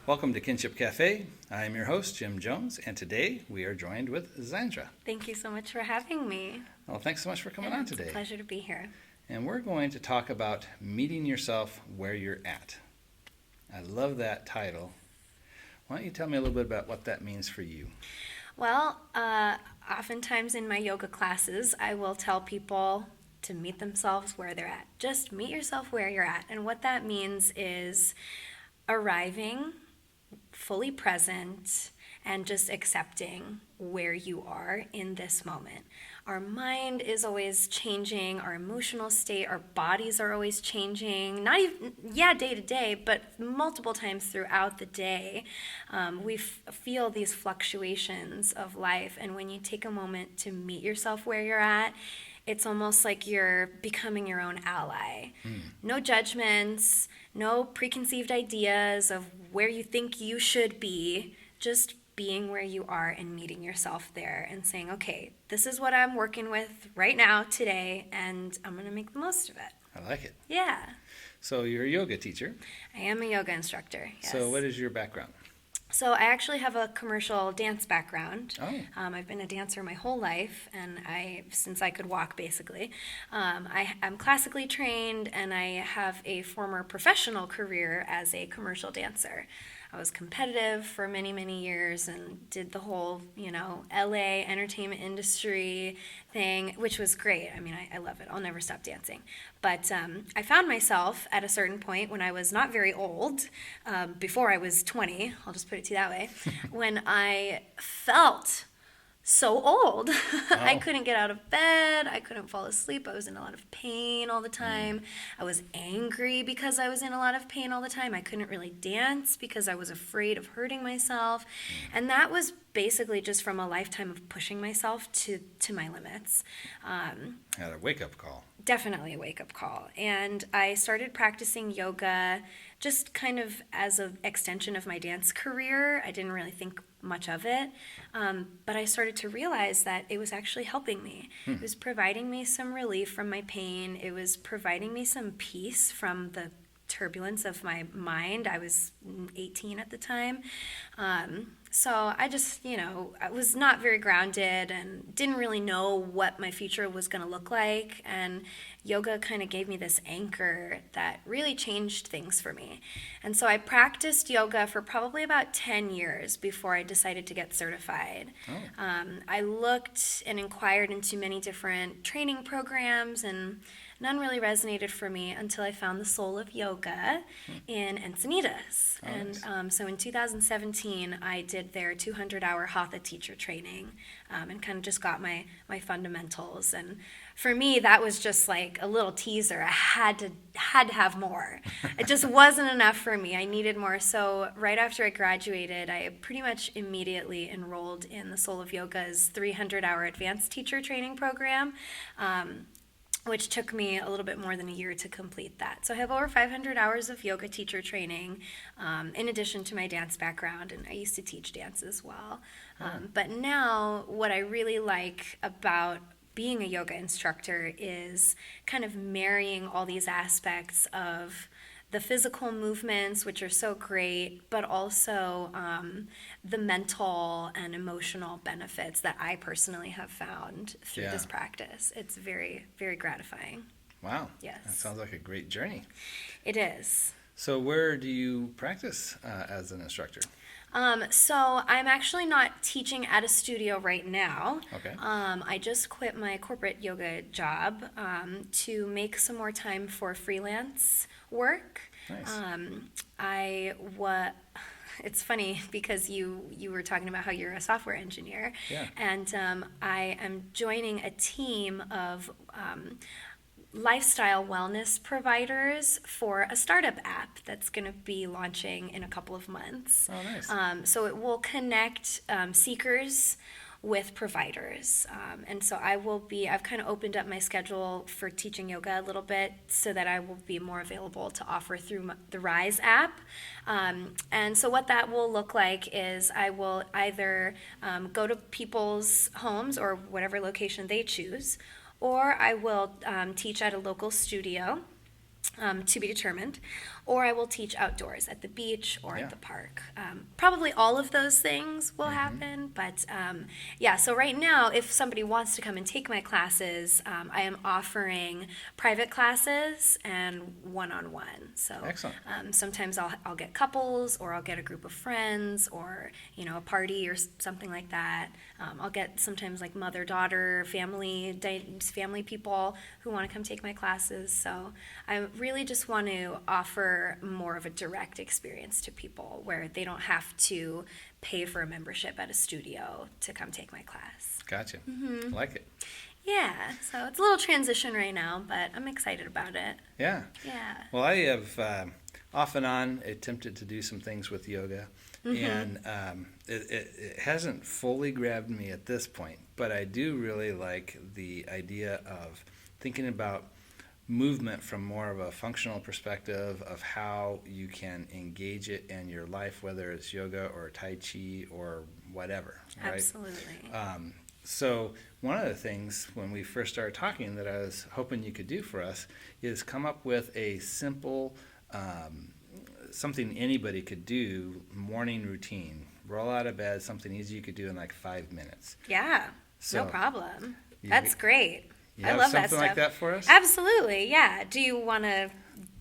Welcome to Kinship Cafe. I am your host, Jim Jones, and today we are joined with Xandra. Thank you so much for having me. Well, thanks so much for coming on today. It's a pleasure to be here. And we're going to talk about meeting yourself where you're at. I love that title. Why don't you tell me a little bit about what that means for you? Well, oftentimes in my yoga classes, I will tell people to meet themselves where they're at. Just meet yourself where you're at. And what that means is arriving fully present and just accepting where you are in this moment. Our mind is always changing, our emotional state, our bodies are always changing, not even, day to day, but multiple times throughout the day. We feel these fluctuations of life, and when you take a moment to meet yourself where you're at, it's almost like you're becoming your own ally. No judgments, no preconceived ideas of where you think you should be, just being where you are and meeting yourself there and saying, okay, this is what I'm working with right now, today, and I'm going to make the most of it. I like it. Yeah. So you're a yoga teacher. I am a yoga instructor, yes. So what is your background? So I actually have a commercial dance background. Oh. I've been a dancer my whole life, and since I could walk, basically. I'm classically trained, and I have a former professional career as a commercial dancer. I was competitive for many, many years and did the whole, LA entertainment industry thing, which was great. I mean, I love it. I'll never stop dancing. But I found myself at a certain point when I was not very old, before I was 20, I'll just put it to you that way, when I felt so old. I couldn't get out of bed. I couldn't fall asleep. I was in a lot of pain all the time. I was angry because I was in a lot of pain all the time. I couldn't really dance because I was afraid of hurting myself. And that was basically just from a lifetime of pushing myself to my limits. Had a wake-up call. Definitely a wake-up call. And I started practicing yoga just kind of as an extension of my dance career. I didn't really think much of it, but I started to realize that it was actually helping me. It was providing me some relief from my pain. It was providing me some peace from the turbulence of my mind. I was 18 at the time. So I just, I was not very grounded and didn't really know what my future was going to look like. And yoga kind of gave me this anchor that really changed things for me. And so I practiced yoga for probably about 10 years before I decided to get certified. I looked and inquired into many different training programs, and none really resonated for me until I found the Soul of Yoga in Encinitas. So in 2017, I did their 200-hour Hatha teacher training and kind of just got my fundamentals. And for me, that was just like a little teaser. I had to have more. It just wasn't enough for me. I needed more. So right after I graduated, I pretty much immediately enrolled in the Soul of Yoga's 300-hour advanced teacher training program, which took me a little bit more than a year to complete that. So I have over 500 hours of yoga teacher training, in addition to my dance background, and I used to teach dance as well. But now what I really like about being a yoga instructor is kind of marrying all these aspects of the physical movements, which are so great, but also the mental and emotional benefits that I personally have found through this practice. It's very, very gratifying. Wow. Yes. That sounds like a great journey. It is. So where do you practice as an instructor? So I'm actually not teaching at a studio right now. Okay. I just quit my corporate yoga job to make some more time for freelance work. Nice. It's funny because you were talking about how you're a software engineer. Yeah. And I am joining a team of lifestyle wellness providers for a startup app that's going to be launching in a couple of months. Oh, nice. So it will connect seekers with providers. And so I've kind of opened up my schedule for teaching yoga a little bit so that I will be more available to offer through the Rise app. And so what that will look like is I will either go to people's homes or whatever location they choose, or I will teach at a local studio to be determined, or I will teach outdoors at the beach or Yeah. at the park. Probably all of those things will happen, but yeah, so right now, if somebody wants to come and take my classes, I am offering private classes and one-on-one. So Excellent. sometimes I'll get couples, or I'll get a group of friends, or a party or something like that. I'll get sometimes like mother-daughter, family people who want to come take my classes. So I really just want to offer more of a direct experience to people where they don't have to pay for a membership at a studio to come take my class. Gotcha. Like it. Yeah, so it's a little transition right now, but I'm excited about it. Yeah. Yeah. Well, I have off and on attempted to do some things with yoga, and it hasn't fully grabbed me at this point, but I do really like the idea of thinking about movement from more of a functional perspective of how you can engage it in your life, whether it's yoga or Tai Chi or whatever, right? Absolutely. So one of the things when we first started talking that I was hoping you could do for us is come up with a simple, something anybody could do, morning routine. Roll out of bed, something easy you could do in like 5 minutes. Yeah, So, no problem. you- That's great. You I have love that something stuff. like that for us? Absolutely, yeah.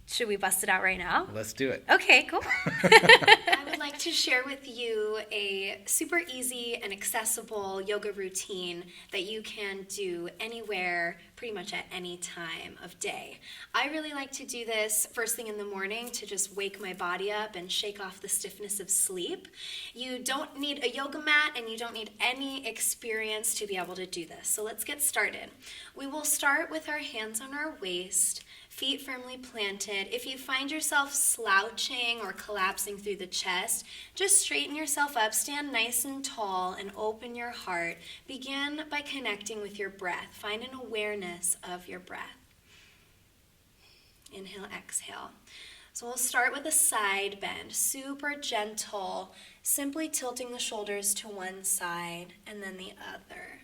Should we bust it out right now? Let's do it. Okay, cool. I would like to share with you a super easy and accessible yoga routine that you can do anywhere, pretty much at any time of day. I really like to do this first thing in the morning to just wake my body up and shake off the stiffness of sleep. You don't need a yoga mat and you don't need any experience to be able to do this. So let's get started. We will start with our hands on our waist, feet firmly planted. If you find yourself slouching or collapsing through the chest, just straighten yourself up, stand nice and tall, and open your heart. Begin by connecting with your breath. Find an awareness of your breath. Inhale, exhale. So we'll start with a side bend, super gentle, simply tilting the shoulders to one side and then the other.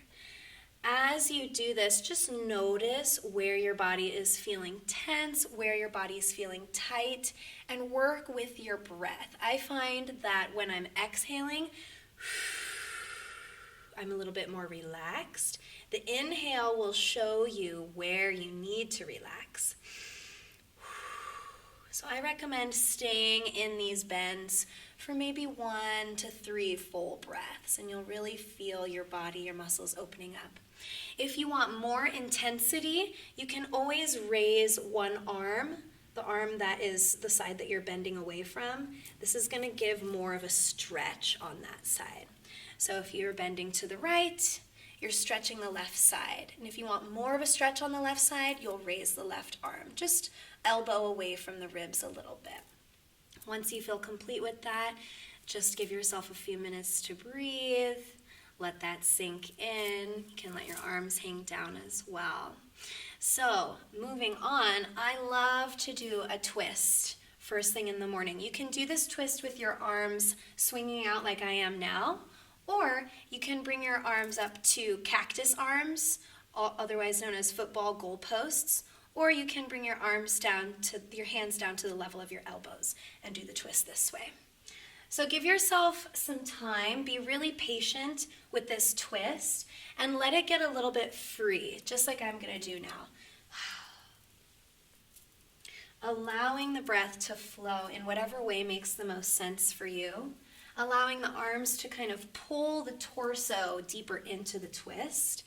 As you do this, just notice where your body is feeling tense, where your body is feeling tight, and work with your breath. I find that when I'm exhaling, I'm a little bit more relaxed. The inhale will show you where you need to relax. So I recommend staying in these bends for maybe 1 to 3 full breaths, and you'll really feel your body, your muscles opening up. If you want more intensity, you can always raise one arm, the arm that is the side that you're bending away from. This is going to give more of a stretch on that side. So if you're bending to the right, you're stretching the left side. And if you want more of a stretch on the left side, you'll raise the left arm. Just elbow away from the ribs a little bit. Once you feel complete with that, just give yourself a few minutes to breathe. Let that sink in. You can let your arms hang down as well. So, moving on, I love to do a twist first thing in the morning. You can do this twist with your arms swinging out like I am now, or you can bring your arms up to cactus arms, otherwise known as football goalposts, or you can bring your hands down to the level of your elbows and do the twist this way. So give yourself some time, be really patient with this twist, and let it get a little bit free, just like I'm going to do now. Allowing the breath to flow in whatever way makes the most sense for you. Allowing the arms to kind of pull the torso deeper into the twist.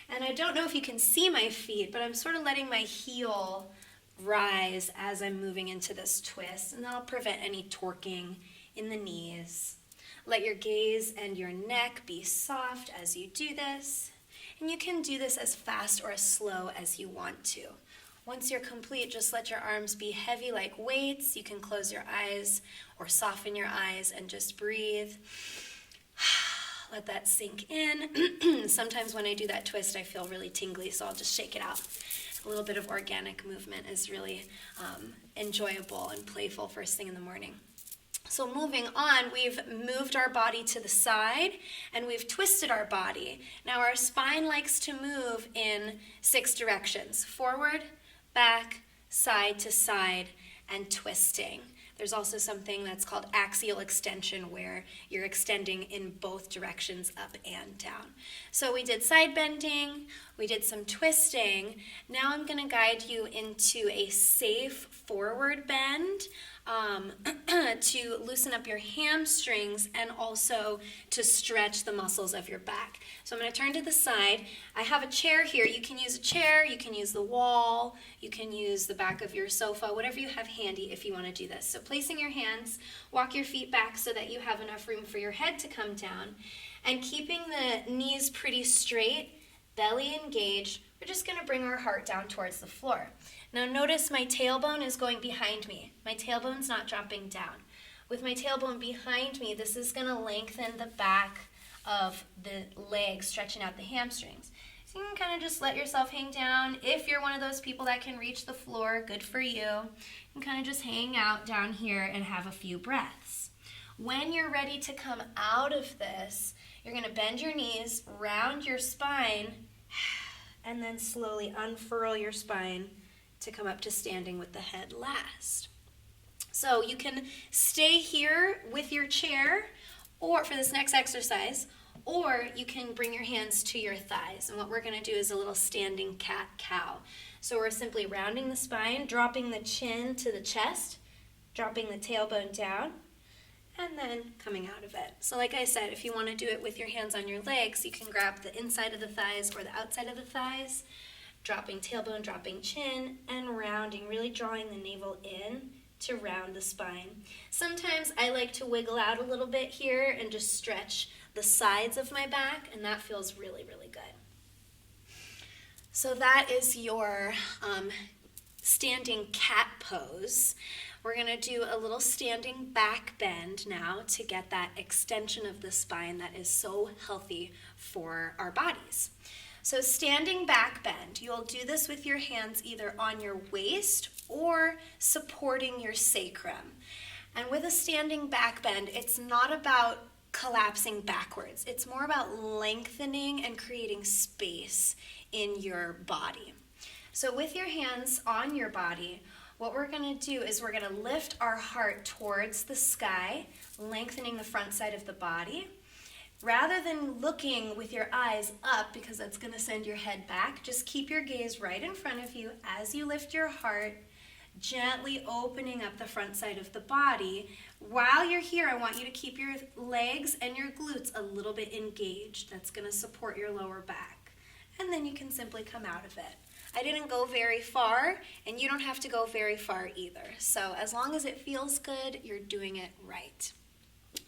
And I don't know if you can see my feet, but I'm sort of letting my heel rise as I'm moving into this twist, and that'll prevent any torquing in the knees. Let your gaze and your neck be soft as you do this, and you can do this as fast or as slow as you want to. Once you're complete, just let your arms be heavy like weights. You can close your eyes or soften your eyes and just breathe. Let that sink in. Sometimes when I do that twist, I feel really tingly, so I'll just shake it out. A little bit of organic movement is really enjoyable and playful first thing in the morning. So moving on, we've moved our body to the side and we've twisted our body. Now our spine likes to move in 6 directions: forward, back, side to side, and twisting. There's also something that's called axial extension, where you're extending in both directions, up and down. So we did side bending, we did some twisting. Now I'm going to guide you into a safe forward bend to loosen up your hamstrings and also to stretch the muscles of your back. So I'm going to turn to the side. I have a chair here. You can use a chair, you can use the wall, you can use the back of your sofa, whatever you have handy if you want to do this. So placing your hands, walk your feet back so that you have enough room for your head to come down. And keeping the knees pretty straight, belly engaged, we're just going to bring our heart down towards the floor. Now notice my tailbone is going behind me. My tailbone's not dropping down. With my tailbone behind me, this is going to lengthen the back of the legs, stretching out the hamstrings. So you can kind of just let yourself hang down. If you're one of those people that can reach the floor, good for you. You can kind of just hang out down here and have a few breaths. When you're ready to come out of this, you're going to bend your knees, round your spine, and then slowly unfurl your spine to come up to standing with the head last. So you can stay here with your chair or for this next exercise, or you can bring your hands to your thighs. And what we're going to do is a little standing cat-cow. So we're simply rounding the spine, dropping the chin to the chest, dropping the tailbone down, and then coming out of it. So like I said, if you want to do it with your hands on your legs, you can grab the inside of the thighs or the outside of the thighs, dropping tailbone, dropping chin, and rounding, really drawing the navel in to round the spine. Sometimes I like to wiggle out a little bit here and just stretch the sides of my back, and that feels really, really good. So that is your standing cat pose. We're going to do a little standing back bend now to get that extension of the spine that is so healthy for our bodies. So standing back bend, you'll do this with your hands either on your waist or supporting your sacrum. And with a standing back bend, it's not about collapsing backwards. It's more about lengthening and creating space in your body. So with your hands on your body, what we're going to do is we're going to lift our heart towards the sky, lengthening the front side of the body. Rather than looking with your eyes up, because that's going to send your head back, just keep your gaze right in front of you as you lift your heart, gently opening up the front side of the body. While you're here, I want you to keep your legs and your glutes a little bit engaged. That's going to support your lower back. And then you can simply come out of it. I didn't go very far, and you don't have to go very far either. So as long as it feels good, you're doing it right.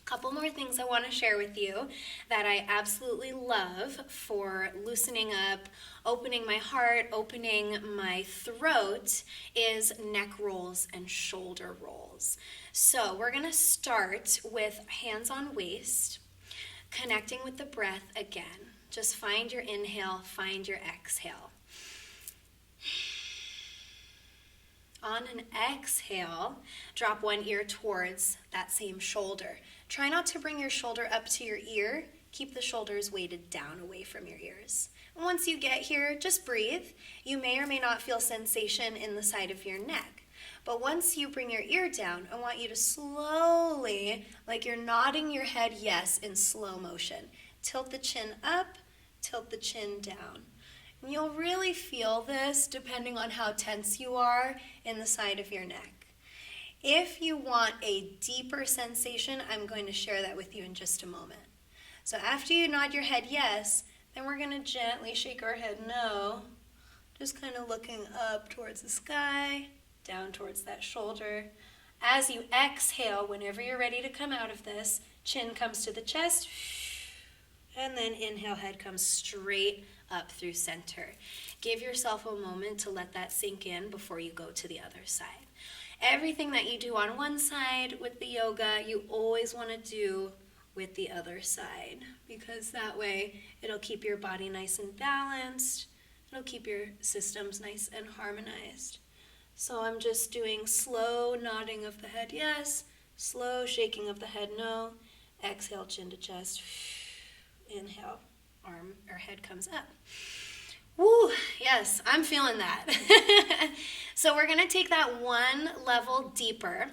Couple more things I want to share with you that I absolutely love for loosening up, opening my heart, opening my throat is neck rolls and shoulder rolls. So we're going to start with hands on waist, connecting with the breath again. Just find your inhale, find your exhale. On an exhale, drop one ear towards that same shoulder. Try not to bring your shoulder up to your ear. Keep the shoulders weighted down away from your ears. And once you get here, just breathe. You may or may not feel sensation in the side of your neck. But once you bring your ear down, I want you to slowly, like you're nodding your head yes in slow motion. Tilt the chin up, tilt the chin down. And you'll really feel this depending on how tense you are in the side of your neck. If you want a deeper sensation, I'm going to share that with you in just a moment. So after you nod your head yes, then we're going to gently shake our head no, just kind of looking up towards the sky, down towards that shoulder. As you exhale, whenever you're ready to come out of this, chin comes to the chest, and then inhale, head comes straight up through center. Give yourself a moment to let that sink in before you go to the other side. Everything that you do on one side with the yoga, you always want to do with the other side, because that way it'll keep your body nice and balanced. It'll keep your systems nice and harmonized. So I'm just doing slow nodding of the head yes, slow shaking of the head no. Exhale, chin to chest. Inhale, arm or head comes up. Woo, yes, I'm feeling that. So we're going to take that one level deeper.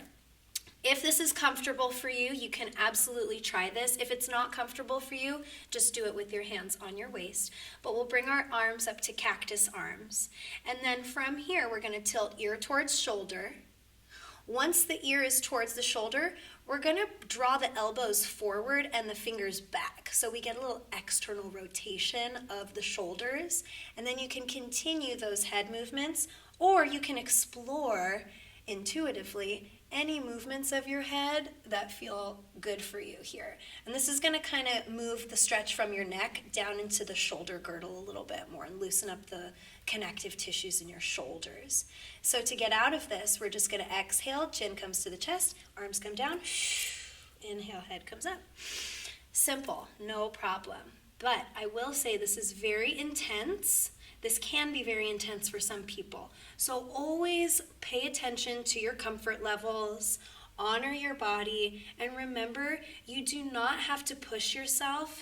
If this is comfortable for you, you can absolutely try this. If it's not comfortable for you, just do it with your hands on your waist. But we'll bring our arms up to cactus arms. And then from here, we're going to tilt ear towards shoulder. Once the ear is towards the shoulder, we're going to draw the elbows forward and the fingers back. So we get a little external rotation of the shoulders. And then you can continue those head movements, or you can explore intuitively any movements of your head that feel good for you here. And this is going to kind of move the stretch from your neck down into the shoulder girdle a little bit more and loosen up the connective tissues in your shoulders. So to get out of this, we're just going to exhale, chin comes to the chest, arms come down, inhale, head comes up. Simple, no problem. But I will say this is very intense. This can be very intense for some people. So always pay attention to your comfort levels, honor your body, and remember, you do not have to push yourself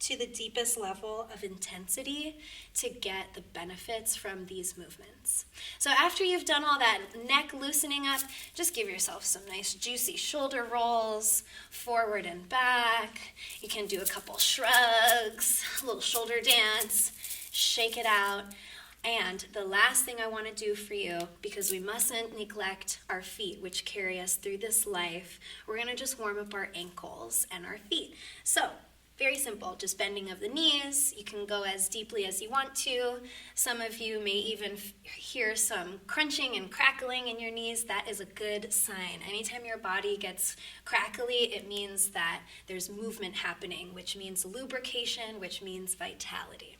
to the deepest level of intensity to get the benefits from these movements. So after you've done all that neck loosening up, just give yourself some nice juicy shoulder rolls, forward and back. You can do a couple shrugs, a little shoulder dance, shake it out. And the last thing I want to do for you, because we mustn't neglect our feet, which carry us through this life, we're going to just warm up our ankles and our feet. So, very simple, just bending of the knees. You can go as deeply as you want to. Some of you may even hear some crunching and crackling in your knees. That is a good sign. Anytime your body gets crackly, it means that there's movement happening, which means lubrication, which means vitality.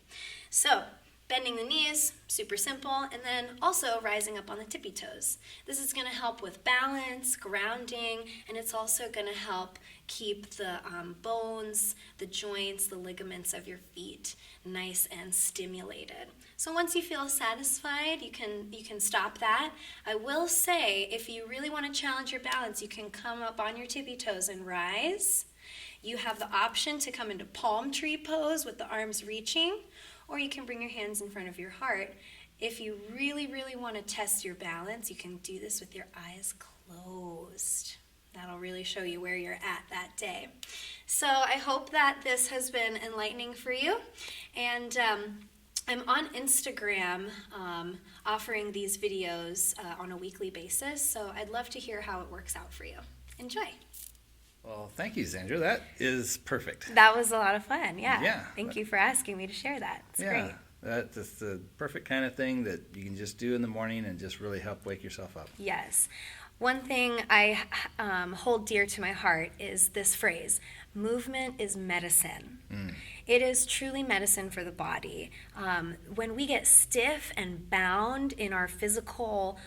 So, bending the knees, super simple, and then also rising up on the tippy toes. This is going to help with balance, grounding, and it's also going to help keep the bones, the joints, the ligaments of your feet nice and stimulated. So once you feel satisfied, you can stop that. I will say, if you really want to challenge your balance, you can come up on your tippy toes and rise. You have the option to come into palm tree pose with the arms reaching, or you can bring your hands in front of your heart. If you really, really want to test your balance, you can do this with your eyes closed. That'll really show you where you're at that day. So I hope that this has been enlightening for you. And I'm on Instagram offering these videos on a weekly basis, so I'd love to hear how it works out for you. Enjoy. Well, thank you, Xandra. That is perfect. That was a lot of fun, yeah. Yeah. Thank you for asking me to share that. It's great. That's the perfect kind of thing that you can just do in the morning and just really help wake yourself up. Yes. One thing I hold dear to my heart is this phrase, movement is medicine. It is truly medicine for the body. When we get stiff and bound in our physical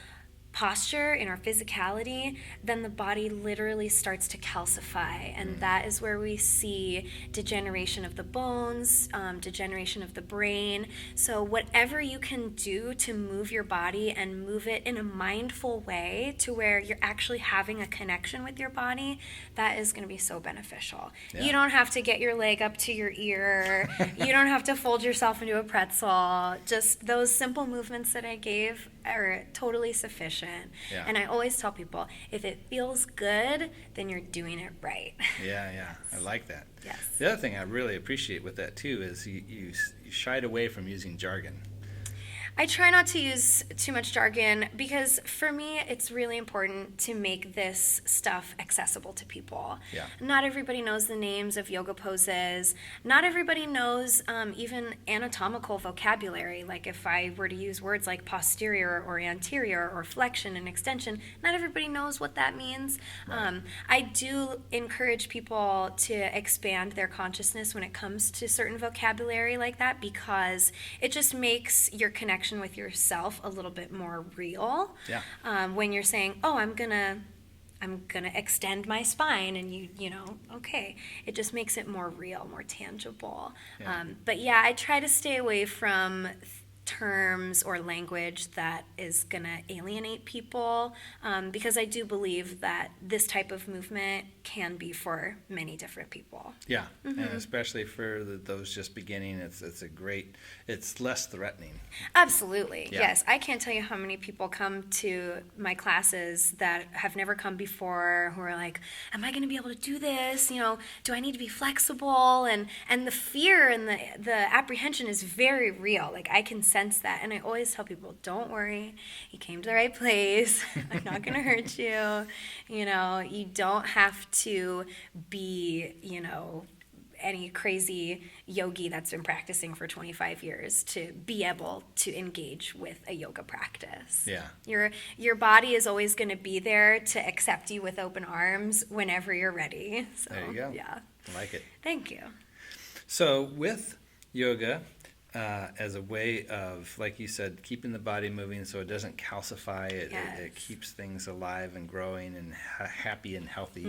posture, in our physicality, then the body literally starts to calcify, and that is where we see degeneration of the bones, degeneration of the brain. So whatever you can do to move your body and move it in a mindful way to where you're actually having a connection with your body, that is going to be so beneficial. Yeah. You don't have to get your leg up to your ear. You don't have to fold yourself into a pretzel. Just those simple movements that I gave are totally sufficient. Yeah. And I always tell people, if it feels good, then you're doing it right. Yeah. I like that. Yes. The other thing I really appreciate with that, too, is you shied away from using jargon. I try not to use too much jargon because for me it's really important to make this stuff accessible to people. Yeah. Not everybody knows the names of yoga poses. Not everybody knows even anatomical vocabulary. Like if I were to use words like posterior or anterior or flexion and extension, not everybody knows what that means. Right. I do encourage people to expand their consciousness when it comes to certain vocabulary like that, because it just makes your connection with yourself a little bit more real. Yeah. When you're saying, "Oh, I'm gonna extend my spine," and you know, okay, it just makes it more real, more tangible. Yeah. But yeah, I try to stay away from terms or language that is going to alienate people, because I do believe that this type of movement can be for many different people. Yeah, and especially for those just beginning, it's less threatening. Absolutely, Yeah. yes. I can't tell you how many people come to my classes that have never come before, who are like, am I going to be able to do this? Do I need to be flexible? And the fear and the apprehension is very real. Like, I can sense that. And I always tell people, don't worry, you came to the right place. I'm not going to hurt you. You don't have to be, any crazy yogi that's been practicing for 25 years to be able to engage with a yoga practice. Yeah. Your body is always going to be there to accept you with open arms whenever you're ready. So, There you go. Yeah. I like it. Thank you. So with yoga, as a way of, like you said, keeping the body moving so it doesn't calcify, it keeps things alive and growing and happy and healthy.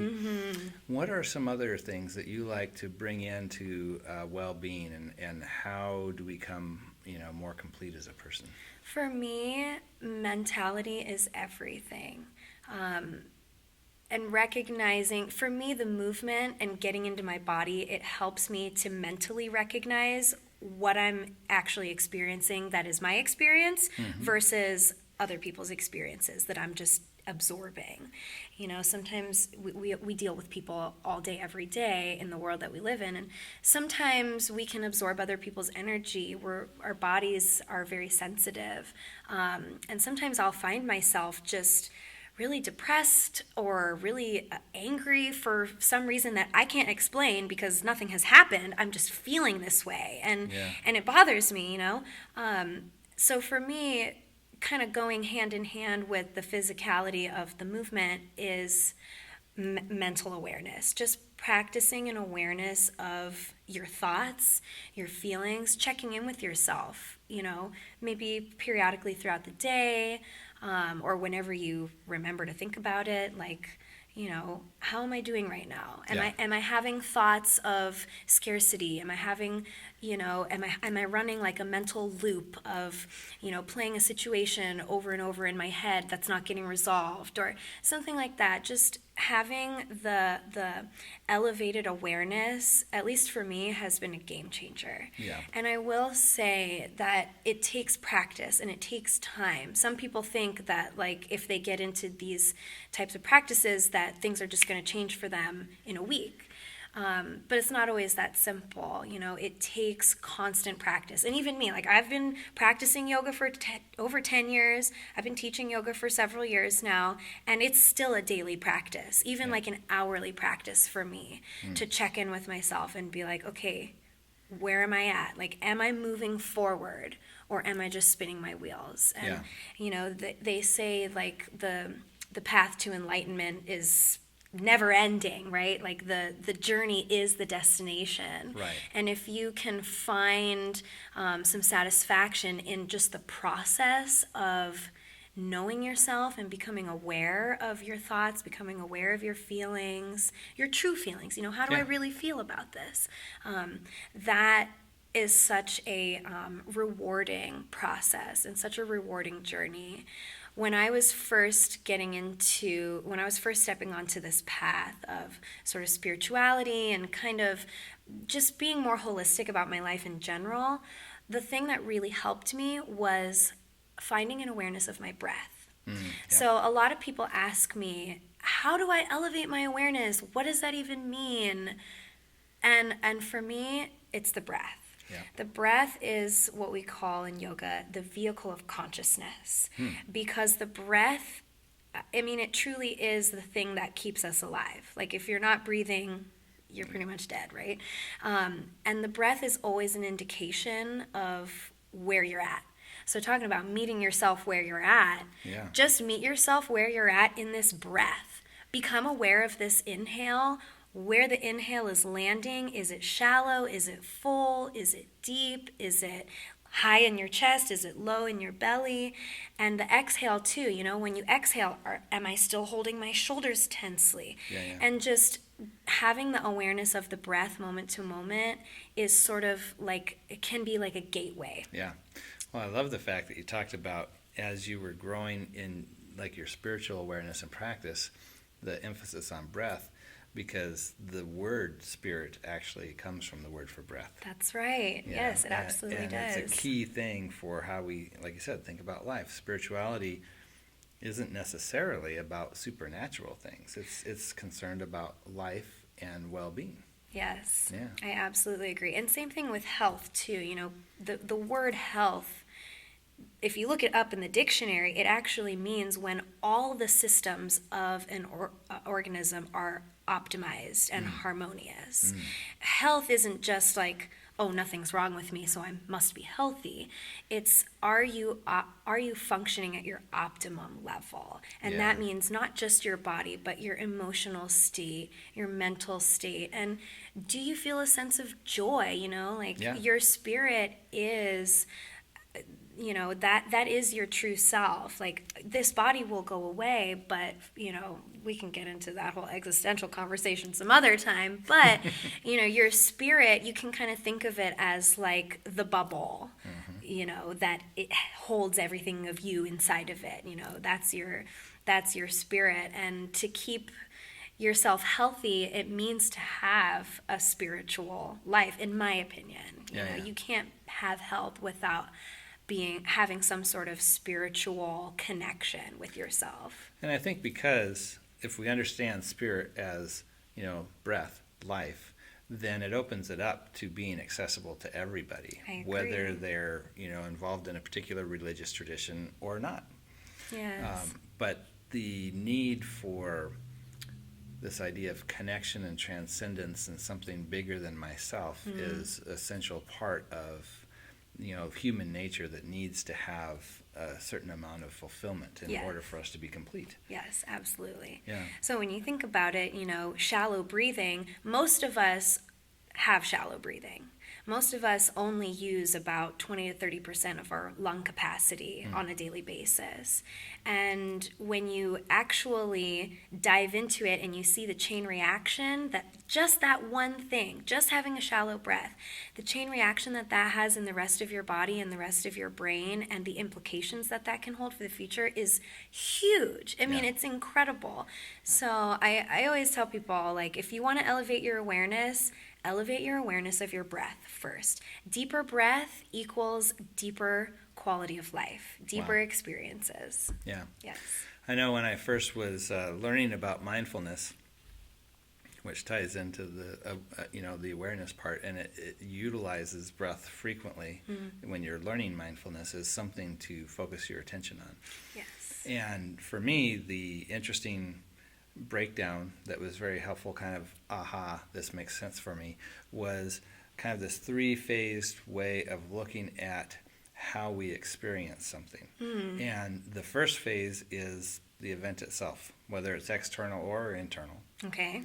What are some other things that you like to bring into well-being, and how do we become more complete as a person? For me, mentality is everything. And recognizing, for me, the movement and getting into my body, it helps me to mentally recognize what I'm actually experiencing that is my experience versus other people's experiences that I'm just absorbing. Sometimes we deal with people all day, every day in the world that we live in, and sometimes we can absorb other people's energy. Our bodies are very sensitive, and sometimes I'll find myself just really depressed or really angry for some reason that I can't explain because nothing has happened. I'm just feeling this way, and it bothers me, So for me, kind of going hand in hand with the physicality of the movement is mental awareness. Just practicing an awareness of your thoughts, your feelings, checking in with yourself, maybe periodically throughout the day, or whenever you remember to think about it, like, how am I doing right now? Am I having thoughts of scarcity? Am I having, am I running like a mental loop of, playing a situation over and over in my head that's not getting resolved or something like that? Just having the elevated awareness, at least for me, has been a game changer. Yeah. And I will say that it takes practice and it takes time. Some people think that, like, if they get into these types of practices, that things are just going to change for them in a week. But it's not always that simple. It takes constant practice. And even me, like, I've been practicing yoga for over 10 years. I've been teaching yoga for several years now, and it's still a daily practice, even like an hourly practice for me to check in with myself and be like, okay, where am I at? Like, am I moving forward or am I just spinning my wheels? And, they say, like, the path to enlightenment is never ending, right? Like the journey is the destination. Right. And if you can find some satisfaction in just the process of knowing yourself and becoming aware of your thoughts, becoming aware of your feelings, your true feelings, how do I really feel about this? That is such a rewarding process and such a rewarding journey. When I was first stepping onto this path of sort of spirituality and kind of just being more holistic about my life in general, the thing that really helped me was finding an awareness of my breath. So a lot of people ask me, how do I elevate my awareness? What does that even mean? And for me, it's the breath. Yeah. The breath is what we call in yoga the vehicle of consciousness, because the breath, it truly is the thing that keeps us alive. Like, if you're not breathing, you're pretty much dead, right? And the breath is always an indication of where you're at. So talking about meeting yourself where you're at, just meet yourself where you're at in this breath. Become aware of this inhale, where the inhale is landing. Is it shallow? Is it full? Is it deep? Is it high in your chest? Is it low in your belly? And the exhale too, when you exhale, am I still holding my shoulders tensely? And just having the awareness of the breath moment to moment is sort of like, it can be like a gateway. Yeah. Well, I love the fact that you talked about as you were growing in like your spiritual awareness and practice, the emphasis on breath, because the word spirit actually comes from the word for breath. That's right. You Yes, know, it absolutely and does. it's a key thing for how we, like you said, think about life. Spirituality isn't necessarily about supernatural things. It's concerned about life and well-being. Yes, Yeah. I absolutely agree. And same thing with health too. You know, the word health, if you look it up in the dictionary, it actually means when all the systems of an organism are optimized and harmonious. Health isn't just like, oh, nothing's wrong with me, so I must be healthy. It's are you functioning at your optimum level? And Yeah. that means not just your body, but your emotional state, your mental state. And do you feel a sense of joy? You know, like Yeah. your spirit is, you know, that is your true self. Like this body will go away, but you know, we can get into that whole existential conversation some other time. But you know, your spirit, you can kind of think of it as like the bubble, you know, that it holds everything of you inside of it. You know, that's your spirit. And to keep yourself healthy, it means to have a spiritual life, in my opinion. You know, you can't have health without having some sort of spiritual connection with yourself. And I think because if we understand spirit as, you know, breath, life, then it opens it up to being accessible to everybody, I agree. whether they're, you know, involved in a particular religious tradition or not. Yes. But the need for this idea of connection and transcendence and something bigger than myself is an essential part of, you know, of human nature that needs to have a certain amount of fulfillment in order for us to be complete. Yes, absolutely. Yeah. So when you think about it, you know, shallow breathing, most of us have shallow breathing. Most of us only use about 20 to 30% of our lung capacity on a daily basis. And when you actually dive into it and you see the chain reaction, that just that one thing, just having a shallow breath, the chain reaction that has in the rest of your body and the rest of your brain and the implications that can hold for the future is huge. I mean, it's incredible. So I always tell people, like, if you want to elevate your awareness of your breath first. Deeper breath equals deeper quality of life, deeper experiences. Yeah. Yes. I know when I first was learning about mindfulness, which ties into the you know, the awareness part, and it utilizes breath frequently when you're learning mindfulness as something to focus your attention on. Yes. And for me, the interesting breakdown that was very helpful, kind of aha, this makes sense for me, was kind of this three-phased way of looking at how we experience something. And the first phase is the event itself, whether it's external or internal. Okay.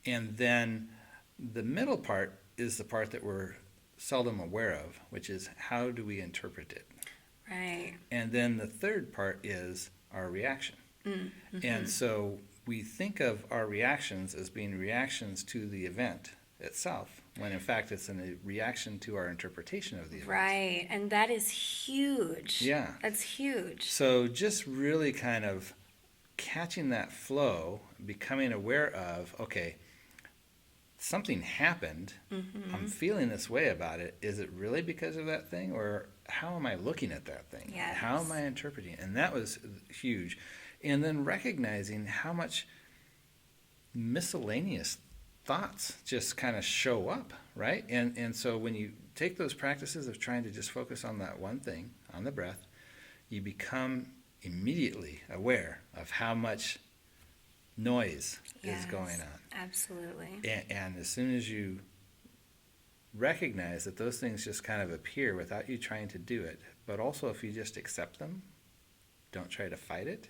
And then the middle part is the part that we're seldom aware of, which is how do we interpret it. Right. And then the third part is our reaction. And so we think of our reactions as being reactions to the event itself, when in fact it's a reaction to our interpretation of the event. Right. And that is huge. Yeah. That's huge. So just really kind of catching that flow, becoming aware of, okay, something happened, I'm feeling this way about it. Is it really because of that thing, or how am I looking at that thing? Yes. How am I interpreting it? And that was huge. And then recognizing how much miscellaneous thoughts just kind of show up, right? And so when you take those practices of trying to just focus on that one thing, on the breath, you become immediately aware of how much noise is going on. Absolutely. And as soon as you recognize that those things just kind of appear without you trying to do it, but also if you just accept them, don't try to fight it,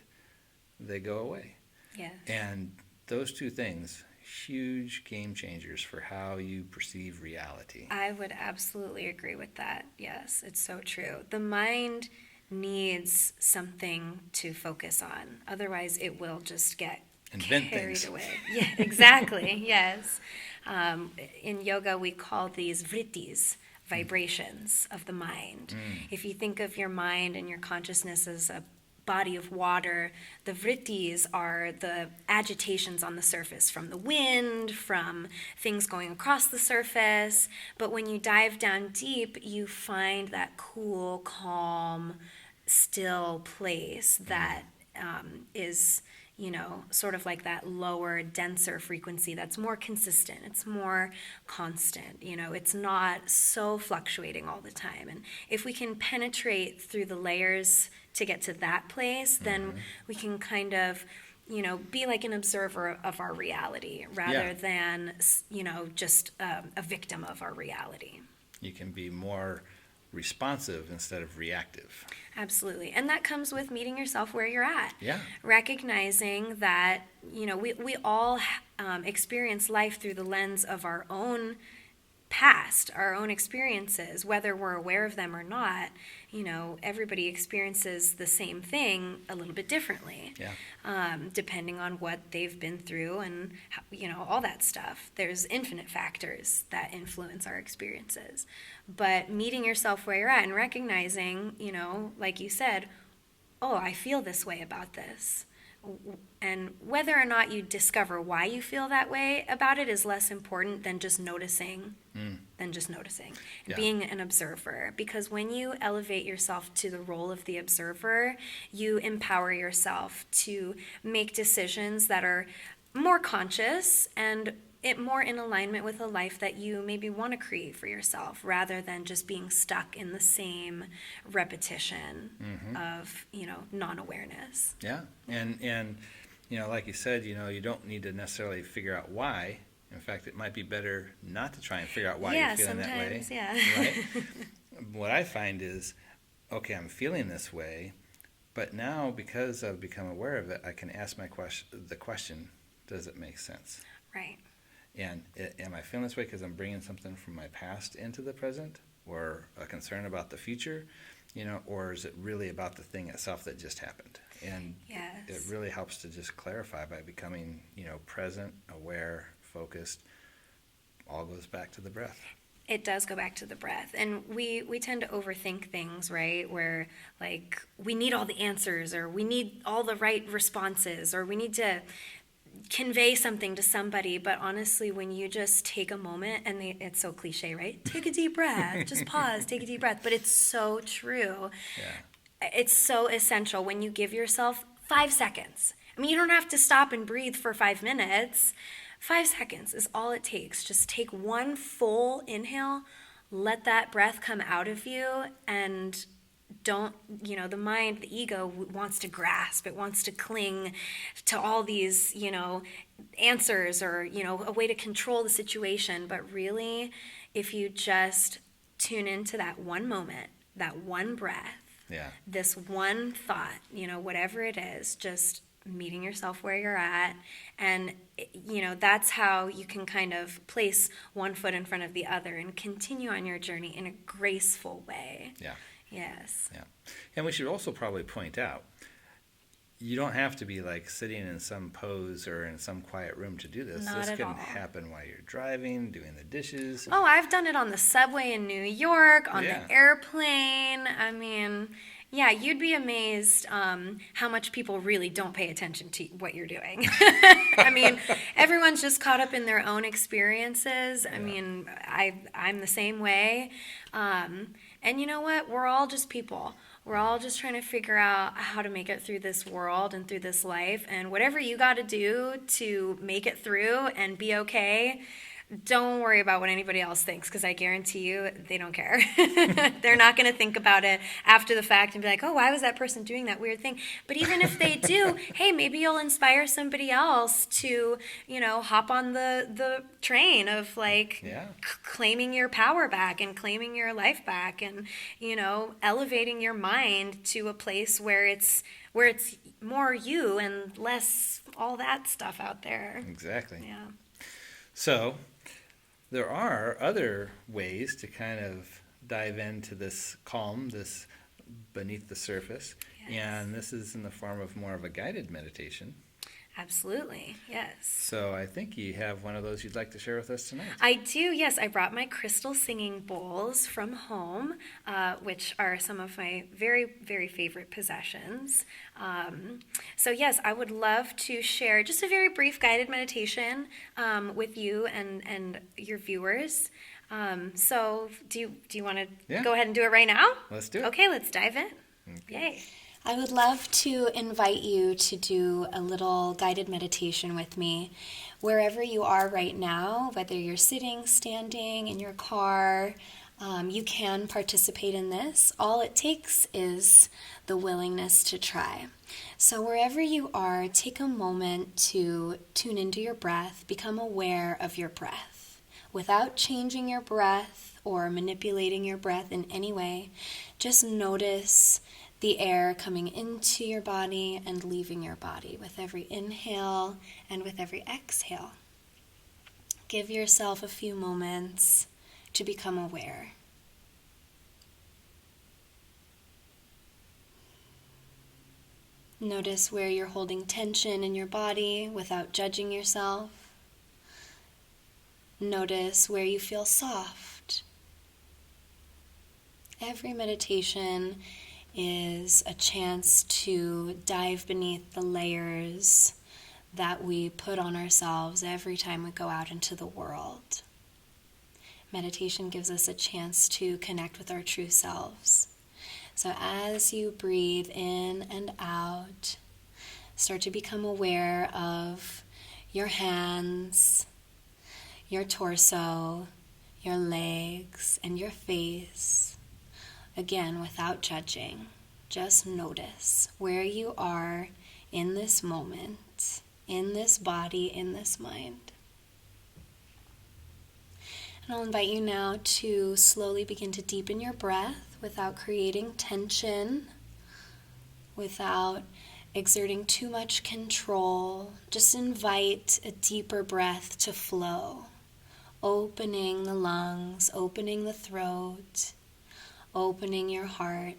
they go away. Yes. And those two things, huge game changers for how you perceive reality. I would absolutely agree with that. Yes, it's so true. The mind needs something to focus on. Otherwise, it will just get Invent carried things. away. Yeah, exactly. Yes. In yoga, we call these vrittis, vibrations of the mind. If you think of your mind and your consciousness as a body of water, the vrittis are the agitations on the surface from the wind, from things going across the surface. But when you dive down deep, you find that cool, calm, still place that is, sort of like that lower, denser frequency that's more consistent. It's more constant. It's not so fluctuating all the time. And if we can penetrate through the layers to get to that place, then we can kind of, be like an observer of our reality rather than, just a victim of our reality. You can be more responsive instead of reactive. Absolutely. And that comes with meeting yourself where you're at. Yeah. Recognizing that, we all experience life through the lens of our own past, our own experiences, whether we're aware of them or not. Everybody experiences the same thing a little bit differently, depending on what they've been through and, all that stuff. There's infinite factors that influence our experiences. But meeting yourself where you're at and recognizing, like you said, oh, I feel this way about this. And whether or not you discover why you feel that way about it is less important than just noticing. Being an observer. Because when you elevate yourself to the role of the observer, you empower yourself to make decisions that are more conscious and more in alignment with a life that you maybe want to create for yourself, rather than just being stuck in the same repetition of, non-awareness. Yeah, and like you said, you don't need to necessarily figure out why. In fact, it might be better not to try and figure out why you're feeling that way. Right? What I find is, okay, I'm feeling this way, but now because I've become aware of it, I can ask the question, does it make sense? Right. And am I feeling this way because I'm bringing something from my past into the present, or a concern about the future, or is it really about the thing itself that just happened? And it really helps to just clarify by becoming, present, aware, focused. All goes back to the breath. It does go back to the breath. And we tend to overthink things, right? Where, like, we need all the answers, or we need all the right responses, or we need to convey something to somebody. But honestly, when you just take a moment, and it's so cliche, right? Take a deep breath, just pause, take a deep breath. But it's so true. Yeah. It's so essential when you give yourself 5 seconds. I mean, you don't have to stop and breathe for 5 minutes. 5 seconds is all it takes. Just take one full inhale, let that breath come out of you, and don't, the mind, the ego wants to grasp. It wants to cling to all these, answers, or, a way to control the situation. But really, if you just tune into that one moment, that one breath, this one thought, whatever it is, just meeting yourself where you're at, and that's how you can kind of place one foot in front of the other and continue on your journey in a graceful way. Yes. And we should also probably point out, you don't have to be like sitting in some pose or in some quiet room to do this. Not this at can all. happen while you're driving, doing the dishes. Oh, I've done it on the subway in New York, on the airplane. I mean, you'd be amazed how much people really don't pay attention to what you're doing. I mean, everyone's just caught up in their own experiences. I mean, I'm the same way. And you know what? We're all just people. We're all just trying to figure out how to make it through this world and through this life. And whatever you got to do to make it through and be okay, don't worry about what anybody else thinks, because I guarantee you they don't care. They're not going to think about it after the fact and be like, oh, why was that person doing that weird thing? But even if they do, hey, maybe you'll inspire somebody else to, hop on the train of claiming your power back and claiming your life back, and, elevating your mind to a place where it's more you and less all that stuff out there. Exactly. Yeah. So there are other ways to kind of dive into this calm, this beneath the surface. And this is in the form of more of a guided meditation. Absolutely, yes. So I think you have one of those you'd like to share with us tonight. I do, yes. I brought my crystal singing bowls from home, which are some of my very, very favorite possessions. So, yes, I would love to share just a very brief guided meditation with you and your viewers. So, do you want to go ahead and do it right now? Let's do it. Okay, let's dive in. Okay. Yay. I would love to invite you to do a little guided meditation with me wherever you are right now, whether you're sitting, standing, in your car. You can participate in this. All it takes is the willingness to try. So wherever you are, take a moment to tune into your breath, become aware of your breath. Without changing your breath or manipulating your breath in any way, just notice the air coming into your body and leaving your body with every inhale and with every exhale. Give yourself a few moments to become aware. Notice where you're holding tension in your body without judging yourself. Notice where you feel soft. Every meditation is a chance to dive beneath the layers that we put on ourselves every time we go out into the world. Meditation gives us a chance to connect with our true selves. So as you breathe in and out, start to become aware of your hands, your torso, your legs, and your face. Again, without judging, just notice where you are in this moment, in this body, in this mind. And I'll invite you now to slowly begin to deepen your breath without creating tension, without exerting too much control. Just invite a deeper breath to flow, opening the lungs, opening the throat, opening your heart,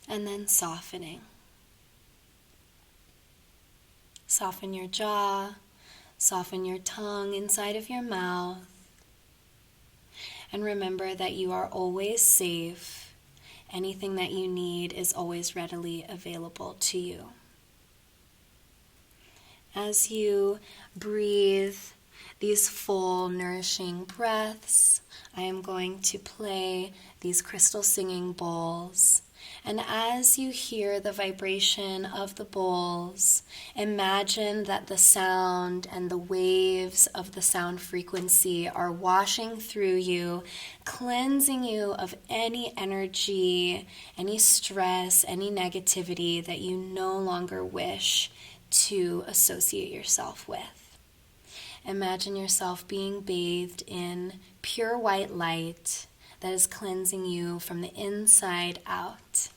and then softening. Soften your jaw, soften your tongue inside of your mouth, and remember that you are always safe. Anything that you need is always readily available to you. As you breathe these full, nourishing breaths, I am going to play these crystal singing bowls. And as you hear the vibration of the bowls, imagine that the sound and the waves of the sound frequency are washing through you, cleansing you of any energy, any stress, any negativity that you no longer wish to associate yourself with. Imagine yourself being bathed in pure white light that is cleansing you from the inside out.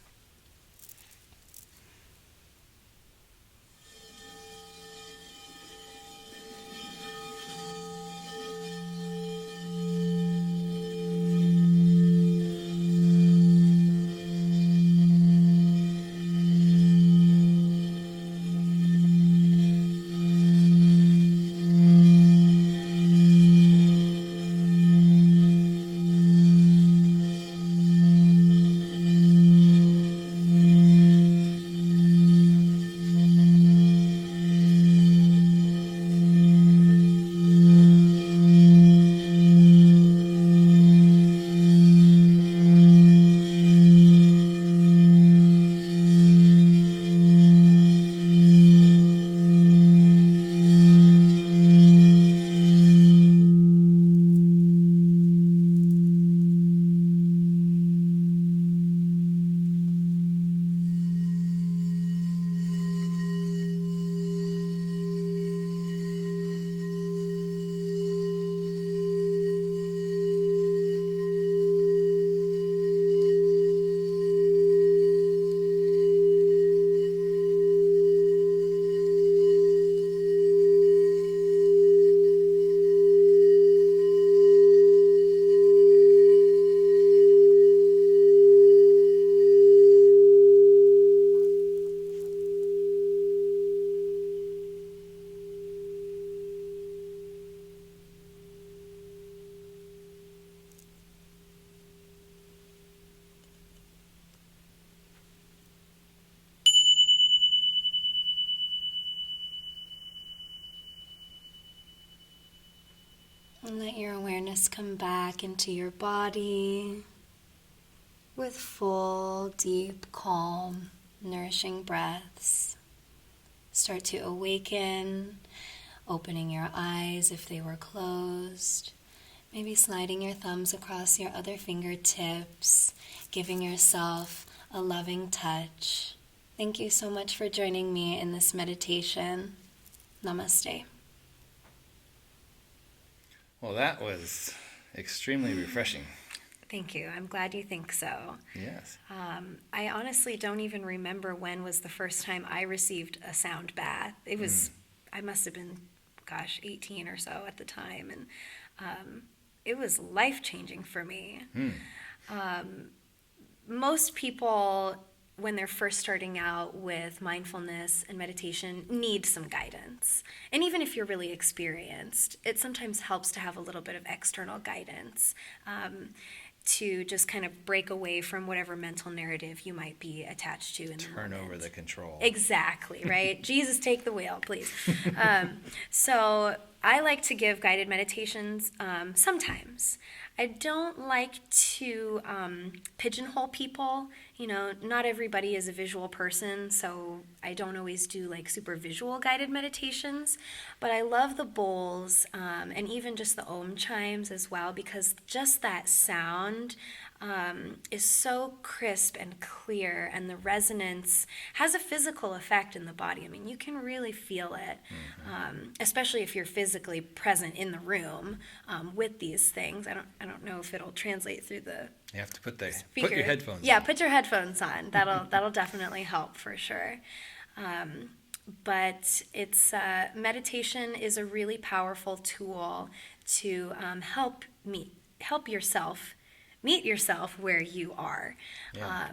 And let your awareness come back into your body with full, deep, calm, nourishing breaths. Start to awaken, opening your eyes if they were closed. Maybe sliding your thumbs across your other fingertips, giving yourself a loving touch. Thank you so much for joining me in this meditation. Namaste. Well, that was extremely refreshing. Thank you. I'm glad you think so. Yes. I honestly don't even remember when was the first time I received a sound bath. It was, I must have been, 18 or so at the time. And it was life-changing for me. Most people, when they're first starting out with mindfulness and meditation, need some guidance. And even if you're really experienced, it sometimes helps to have a little bit of external guidance to just kind of break away from whatever mental narrative you might be attached to in the moment. Turn over the control. Exactly, right? Jesus, take the wheel, please. So I like to give guided meditations sometimes. I don't like to pigeonhole people. You know, not everybody is a visual person, so I don't always do like super visual guided meditations. But I love the bowls and even just the Om chimes as well, because just that sound is so crisp and clear, and the resonance has a physical effect in the body. I mean, you can really feel it, especially if you're physically present in the room with these things. I don't know if it'll translate through the You have to put speaker. your headphones Yeah, on. put your headphones on. That'll definitely help for sure. But it's meditation is a really powerful tool to help yourself meet yourself where you are. Yeah.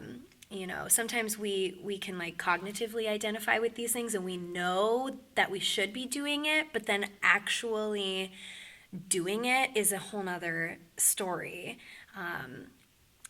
You know, sometimes we can like cognitively identify with these things, and we know that we should be doing it, but then actually doing it is a whole nother story.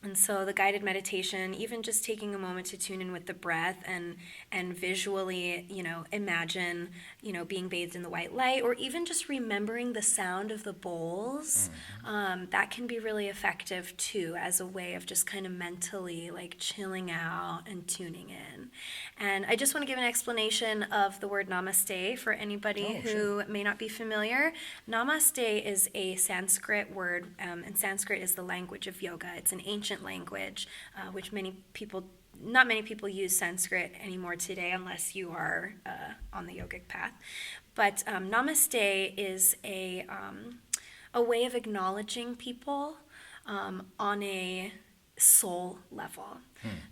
And so the guided meditation, even just taking a moment to tune in with the breath and visually, you know, imagine, you know, being bathed in the white light, or even just remembering the sound of the bowls, that can be really effective too, as a way of just kind of mentally like chilling out and tuning in. And I just want to give an explanation of the word namaste for anybody who may not be familiar. Namaste is a Sanskrit word, and Sanskrit is the language of yoga. It's an ancient language, which not many people use Sanskrit anymore today, unless you are on the yogic path. But namaste is a way of acknowledging people on a soul level.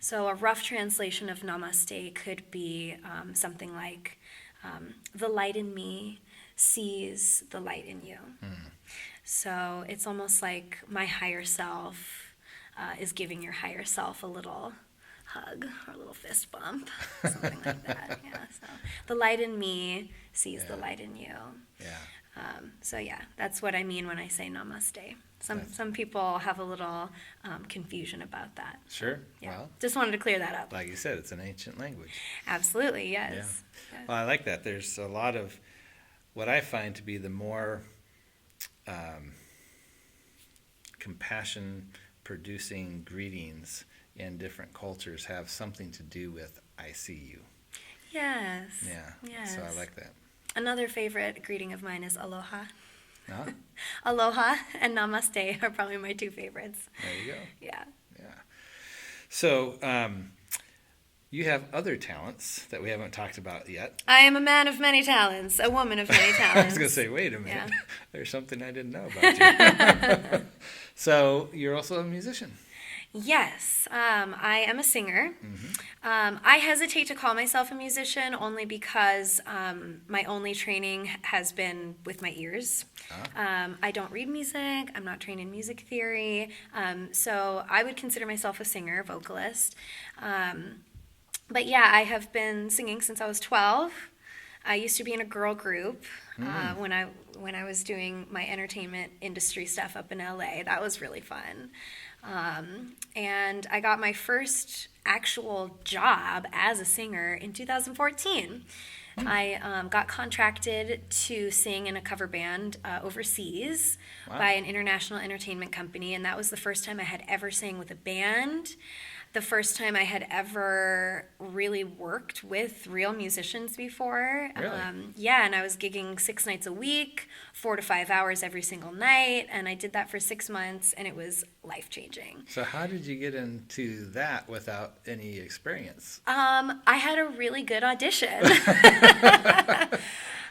So a rough translation of namaste could be something like, the light in me sees the light in you. So it's almost like my higher self is giving your higher self a little hug or a little fist bump, something like that. Yeah. So the light in me sees the light in you. Yeah. So yeah, that's what I mean when I say namaste. Some people have a little confusion about that. Sure. Yeah. Well, Just wanted to clear that up. like you said, it's an ancient language. Absolutely, yes. Yeah. Yes. Well, I like that. There's a lot of what I find to be the more compassion-producing greetings in different cultures have something to do with "I see you." Yes. Yeah. Yes. So I like that. Another favorite greeting of mine is aloha. Huh? Aloha and namaste are probably my two favorites. There you go. Yeah. Yeah. So you have other talents that we haven't talked about yet. I am a man of many talents, a woman of many I talents. was going to say, wait a minute. Yeah. There's something I didn't know about you. So you're also a musician. Yes, I am a singer. I hesitate to call myself a musician only because my only training has been with my ears. I don't read music. I'm not trained in music theory. So I would consider myself a singer, vocalist. But yeah, I have been singing since I was 12. I used to be in a girl group when I was doing my entertainment industry stuff up in LA. That was really fun. And I got my first actual job as a singer in 2014. I got contracted to sing in a cover band overseas Wow. by an international entertainment company, and that was the first time I had ever sang with a band. The first time I had ever really worked with real musicians before. Really? Yeah, and I was gigging 6 nights a week, 4 to 5 hours every single night, and I did that for 6 months, and it was life-changing. So how did you get into that without any experience? I had a really good audition.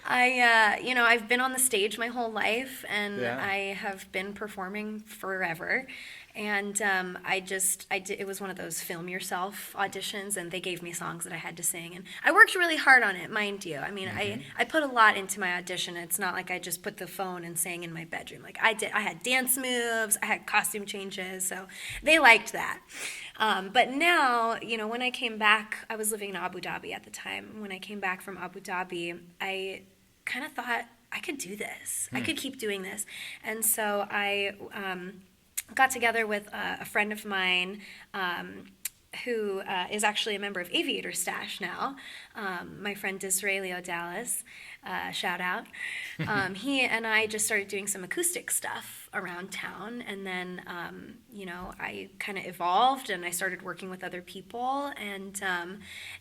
I've been on the stage my whole life, and Yeah. I have been performing forever. And it was one of those film yourself auditions, and they gave me songs that I had to sing. And I worked really hard on it, mind you. I mean, I put a lot into my audition. It's not like I just put the phone and sang in my bedroom. Like I had dance moves, I had costume changes, so they liked that. But now, when I came back, I was living in Abu Dhabi at the time. When I came back from Abu Dhabi, I kind of thought I could do this. I could keep doing this. And so I got together with a friend of mine who is actually a member of Aviator Stash now, my friend Disraelio Dallas, shout out. He and I just started doing some acoustic stuff around town, and then, I kind of evolved, and I started working with other people, and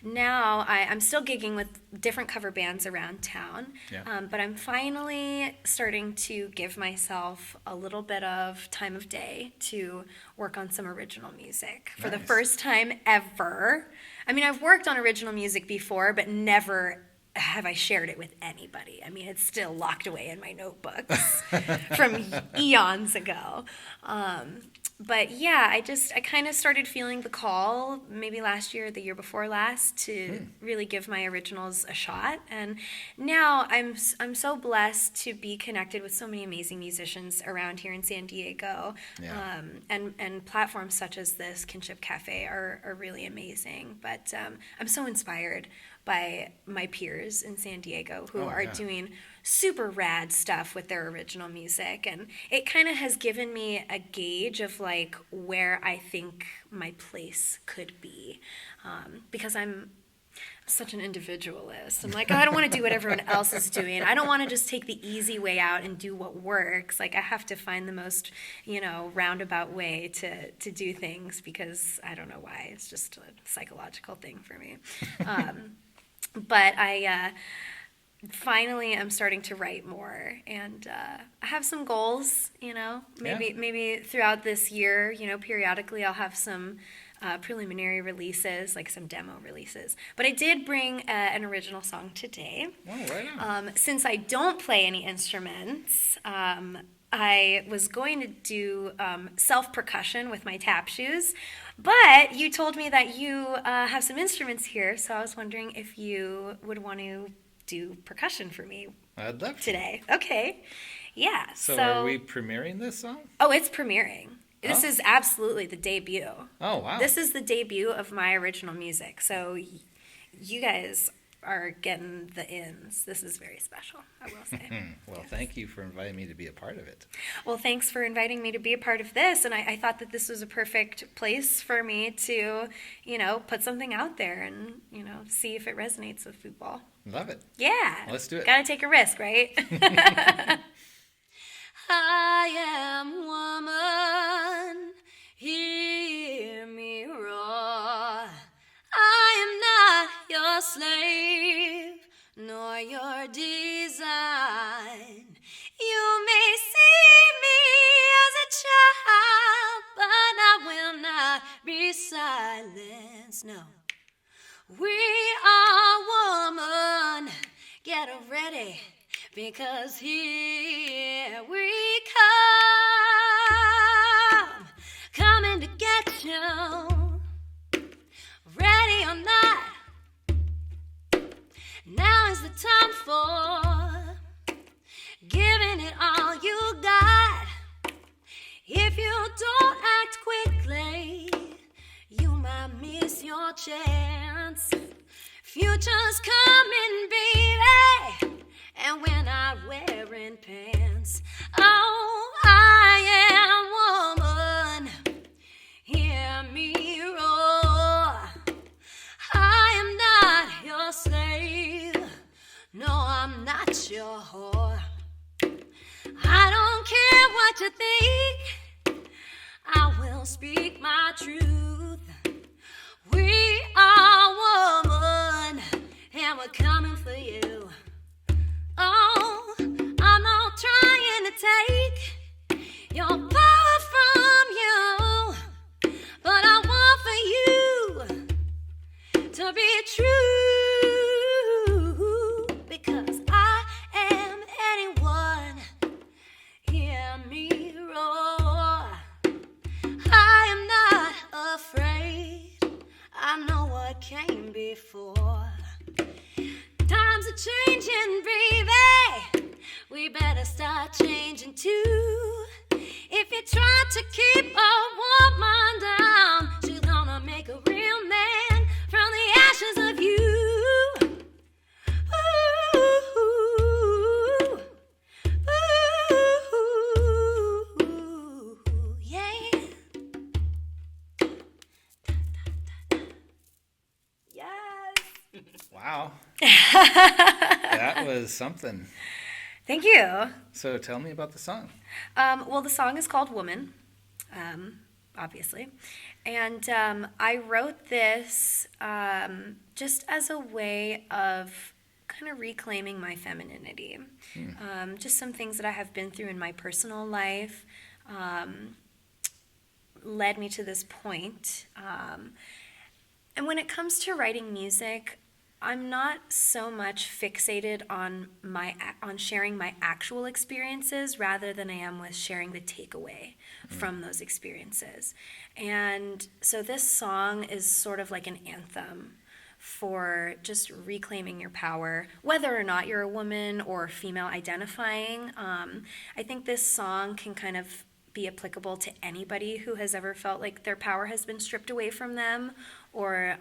now I'm still gigging with different cover bands around town, Yeah. but I'm finally starting to give myself a little bit of time of day to work on some original music for the Nice. first time ever. I mean, I've worked on original music before, but never have I shared it with anybody. I mean, it's still locked away in my notebooks from eons ago. But yeah, I kind of started feeling the call maybe last year or the year before last to really give my originals a shot. And now I'm so blessed to be connected with so many amazing musicians around here in San Diego. Yeah. And platforms such as this, Kinship Cafe, are really amazing. But I'm so inspired by my peers in San Diego who are doing super rad stuff with their original music, and it kind of has given me a gauge of like where I think my place could be, because I'm such an individualist. I'm like, I don't want to do what everyone else is doing. I don't want to just take the easy way out and do what works. Like I have to find the most, roundabout way to do things, because I don't know why. It's just a psychological thing for me. But I finally am starting to write more, and I have some goals, maybe throughout this year, periodically I'll have some preliminary releases, like some demo releases. But I did bring an original song today. Oh, right on. Since I don't play any instruments, I was going to do self-percussion with my tap shoes, but you told me that you have some instruments here, so I was wondering if you would want to do percussion for me I'd love to. today. Okay. Yeah. So are we premiering this song? Oh, it's premiering. This Oh. is absolutely the debut. Oh, wow. This is the debut of my original music, so you guys are getting the ins. This is very special, I will say. Well, thank you for inviting me to be a part of it. Well, thanks for inviting me to be a part of this, and I thought that this was a perfect place for me to, put something out there and, see if it resonates with people. Love it. Yeah. Let's do it. Gotta take a risk, right? I am woman, hear me roar. I am not your slave, nor your design. You may see me as a child, but I will not be silenced, no. We are woman, get ready, because here we come, coming to get you, ready or not. Now is the time for giving it all you got. If you don't act quickly, you might miss your chance. Future's coming, baby, and we're not wearing pants. Oh, I am woman, hear me roar. I am not your slave, sure. I don't care what you think, I will speak my truth. We are woman, and we're coming for you. Oh, I'm not trying to take your power from you, but I want for you to be true, because I am anyone. Hear me roar. I am not afraid. I know what came before. Times are changing, baby. We better start changing too. If you try to keep a woman down, she's gonna make a real man from the ashes of you. Ooh, ooh, yeah. Yes. Wow. That was something. Thank you. So tell me about the song. Well, the song is called Woman, obviously. And I wrote this just as a way of kind of reclaiming my femininity. Just some things that I have been through in my personal life led me to this point. And when it comes to writing music, I'm not so much fixated on sharing my actual experiences rather than I am with sharing the takeaway from those experiences. And so this song is sort of like an anthem for just reclaiming your power, whether or not you're a woman or female identifying. I think this song can kind of be applicable to anybody who has ever felt like their power has been stripped away from them, or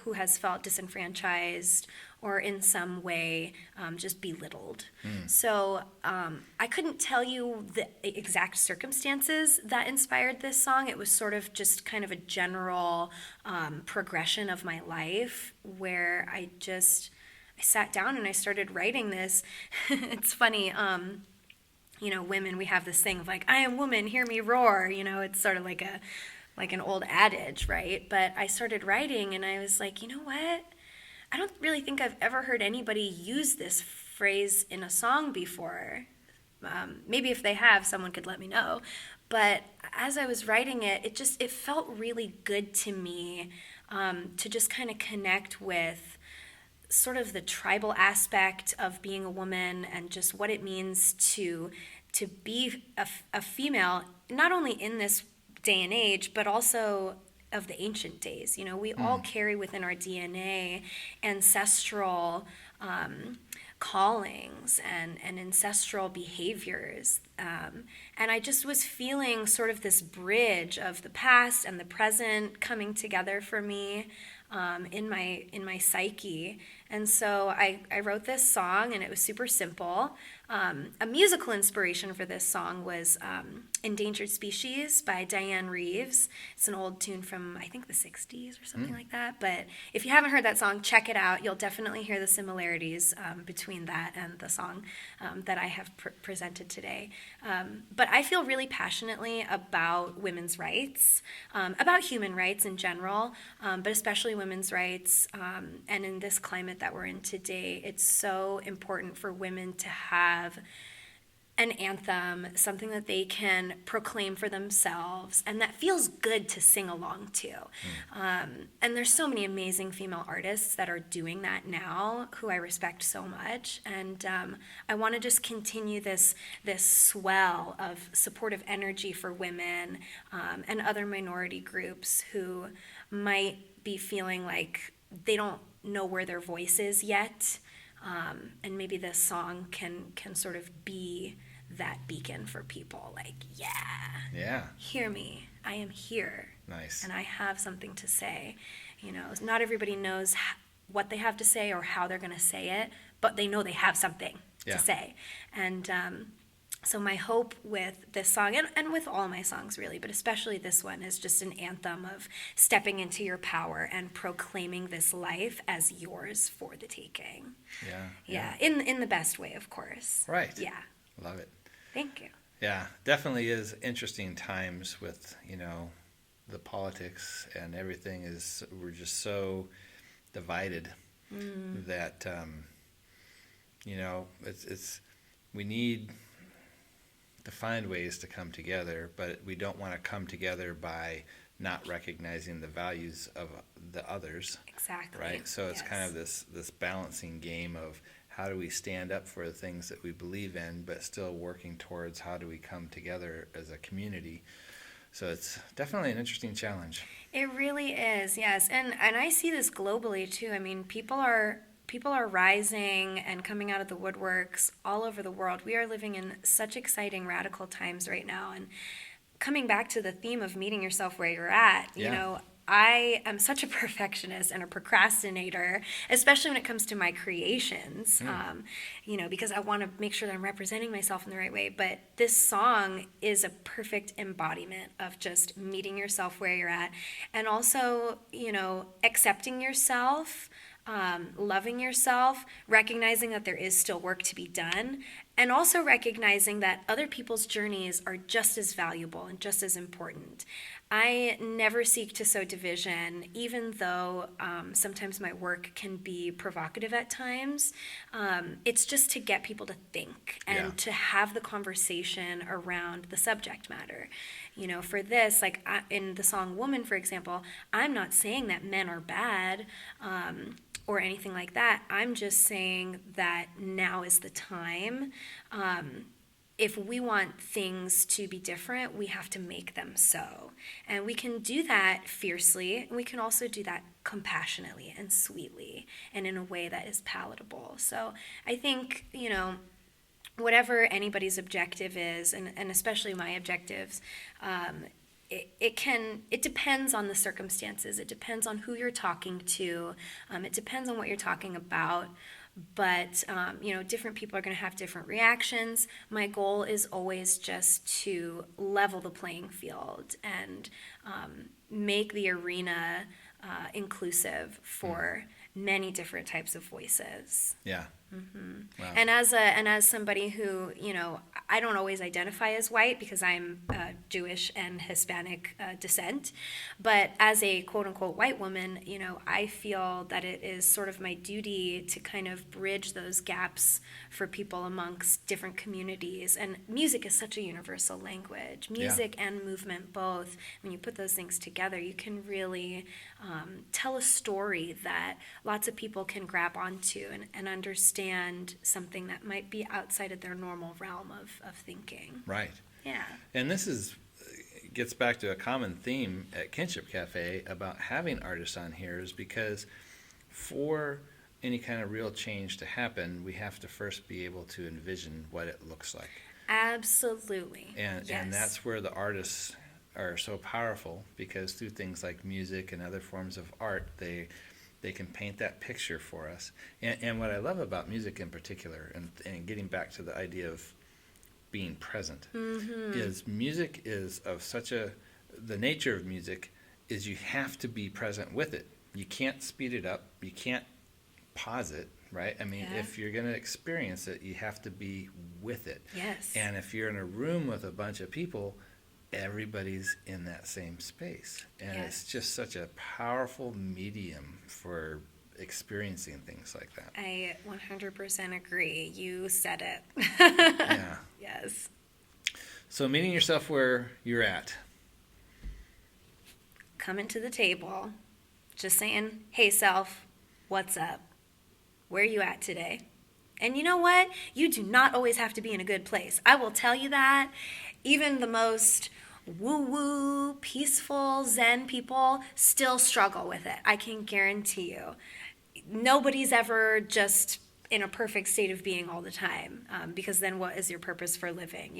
who has felt disenfranchised or in some way just belittled. So I couldn't tell you the exact circumstances that inspired this song. It was sort of just kind of a general progression of my life where I sat down and I started writing this. It's funny, women, we have this thing of like, I am woman, hear me roar. It's sort of like an old adage, right? But I started writing and I was like, you know what? I don't really think I've ever heard anybody use this phrase in a song before. Maybe if they have, someone could let me know. But as I was writing it, it felt really good to me to just kind of connect with sort of the tribal aspect of being a woman and just what it means to be a female, not only in this day and age, but also of the ancient days. We all carry within our DNA ancestral callings and ancestral behaviors. And I just was feeling sort of this bridge of the past and the present coming together for me in my psyche. And so I wrote this song, and it was super simple. A musical inspiration for this song was Endangered Species by Diane Reeves. It's an old tune from, I think, the 60s or something like that. But if you haven't heard that song, check it out. You'll definitely hear the similarities between that and the song that I have presented today. But I feel really passionately about women's rights, about human rights in general, but especially women's rights. And in this climate that we're in today, it's so important for women to have an anthem, something that they can proclaim for themselves and that feels good to sing along to. And there's so many amazing female artists that are doing that now who I respect so much. And I want to just continue this swell of supportive energy for women and other minority groups who might be feeling like they don't know where their voice is yet. And maybe this song can sort of be that beacon for people. Like, yeah, hear me. I am here. Nice. And I have something to say. Not everybody knows what they have to say or how they're going to say it, but they know they have something to say. And So my hope with this song, and with all my songs really, but especially this one, is just an anthem of stepping into your power and proclaiming this life as yours for the taking. Yeah. In the best way, of course. Right. Yeah. Love it. Thank you. Yeah, definitely is interesting times with, the politics and everything we're just so divided that, we need to find ways to come together, but we don't want to come together by not recognizing the values of the others. Exactly. Right? So it's Yes. kind of this balancing game of how do we stand up for the things that we believe in, but still working towards how do we come together as a community. So it's definitely an interesting challenge. It really is, yes. And I see this globally too. I mean, people are rising and coming out of the woodworks all over the world. We are living in such exciting, radical times right now. And coming back to the theme of meeting yourself where you're at, I am such a perfectionist and a procrastinator, especially when it comes to my creations, because I want to make sure that I'm representing myself in the right way. But this song is a perfect embodiment of just meeting yourself where you're at, and also, accepting yourself, loving yourself, recognizing that there is still work to be done, and also recognizing that other people's journeys are just as valuable and just as important. I never seek to sow division, even though sometimes my work can be provocative at times. It's just to get people to think and to have the conversation around the subject matter. For this, like in the song Woman, for example, I'm not saying that men are bad or anything like that. I'm just saying that now is the time. If we want things to be different, we have to make them so. And we can do that fiercely, and we can also do that compassionately and sweetly and in a way that is palatable. So I think, whatever anybody's objective is, and especially my objectives, it depends on the circumstances. It depends on who you're talking to. It depends on what you're talking about. But, different people are going to have different reactions. My goal is always just to level the playing field and make the arena inclusive for many different types of voices. Yeah. Mm-hmm. Wow. And as somebody who, I don't always identify as white because I'm Jewish and Hispanic descent, but as a quote unquote white woman, I feel that it is sort of my duty to kind of bridge those gaps for people amongst different communities. And music is such a universal language. Music and movement both. When you put those things together, you can really tell a story that lots of people can grab onto and understand something that might be outside of their normal realm of thinking. Right. Yeah. And this gets back to a common theme at Kinship Cafe about having artists on here, is because for any kind of real change to happen, we have to first be able to envision what it looks like. Absolutely. And that's where the artists are so powerful, because through things like music and other forms of art, they can paint that picture for us. And what I love about music in particular, and getting back to the idea of being present, is music is of the nature of music is you have to be present with it. You can't speed it up. You can't pause it, right? I mean, if you're going to experience it, you have to be with it. Yes. And if you're in a room with a bunch of people, everybody's in that same space. And it's just such a powerful medium for experiencing things like that. I 100% agree. You said it. Yeah. Yes. So meeting yourself where you're at. Coming to the table, just saying, hey, self, what's up? Where are you at today? And you know what? You do not always have to be in a good place. I will tell you that. Even the most woo-woo, peaceful, zen people still struggle with it. I can guarantee you. Nobody's ever just in a perfect state of being all the time, because then what is your purpose for living,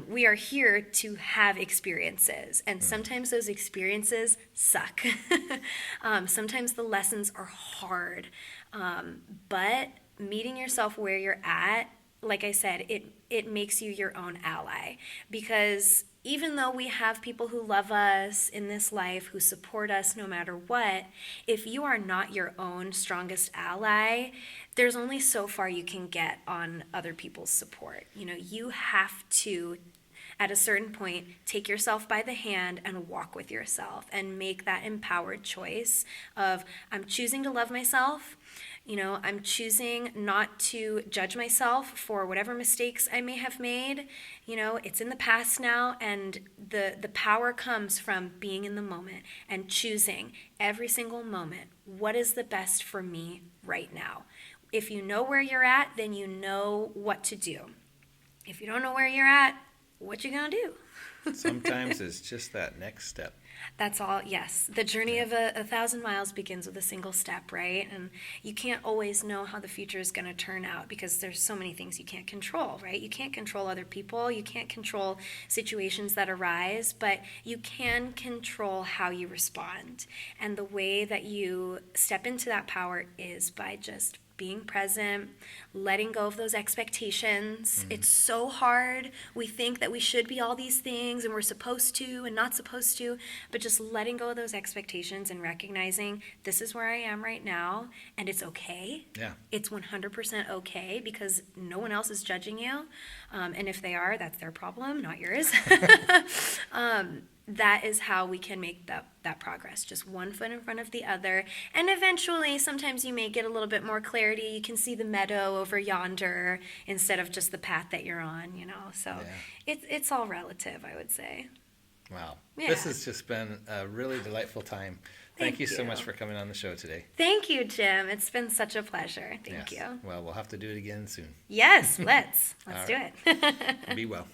We are here to have experiences, and sometimes those experiences suck. Sometimes the lessons are hard, but meeting yourself where you're at like I said, it makes you your own ally, because even though we have people who love us in this life, who support us no matter what, if you are not your own strongest ally, there's only so far you can get on other people's support. You have to, at a certain point, take yourself by the hand and walk with yourself and make that empowered choice of, I'm choosing to love myself. I'm choosing not to judge myself for whatever mistakes I may have made. It's in the past now, and the power comes from being in the moment and choosing every single moment what is the best for me right now. If you know where you're at, then you know what to do. If you don't know where you're at, what you gonna do? Sometimes it's just that next step. That's all, yes. The journey of 1,000 miles begins with a single step, right? And you can't always know how the future is going to turn out, because there's so many things you can't control, right? You can't control other people. You can't control situations that arise, but you can control how you respond. And the way that you step into that power is by just being present, letting go of those expectations. Mm-hmm. It's so hard. We think that we should be all these things and we're supposed to and not supposed to, but just letting go of those expectations and recognizing this is where I am right now, and it's okay. Yeah. It's 100% okay, because no one else is judging you. And if they are, that's their problem, not yours. That is how we can make that progress, just one foot in front of the other. And eventually, sometimes you may get a little bit more clarity. You can see the meadow over yonder instead of just the path that you're on, So it's all relative, I would say. Wow. Yeah. This has just been a really delightful time. Thank you so much for coming on the show today. Thank you, Jim. It's been such a pleasure. Thank you. Well, we'll have to do it again soon. Yes, let's do it. Be well.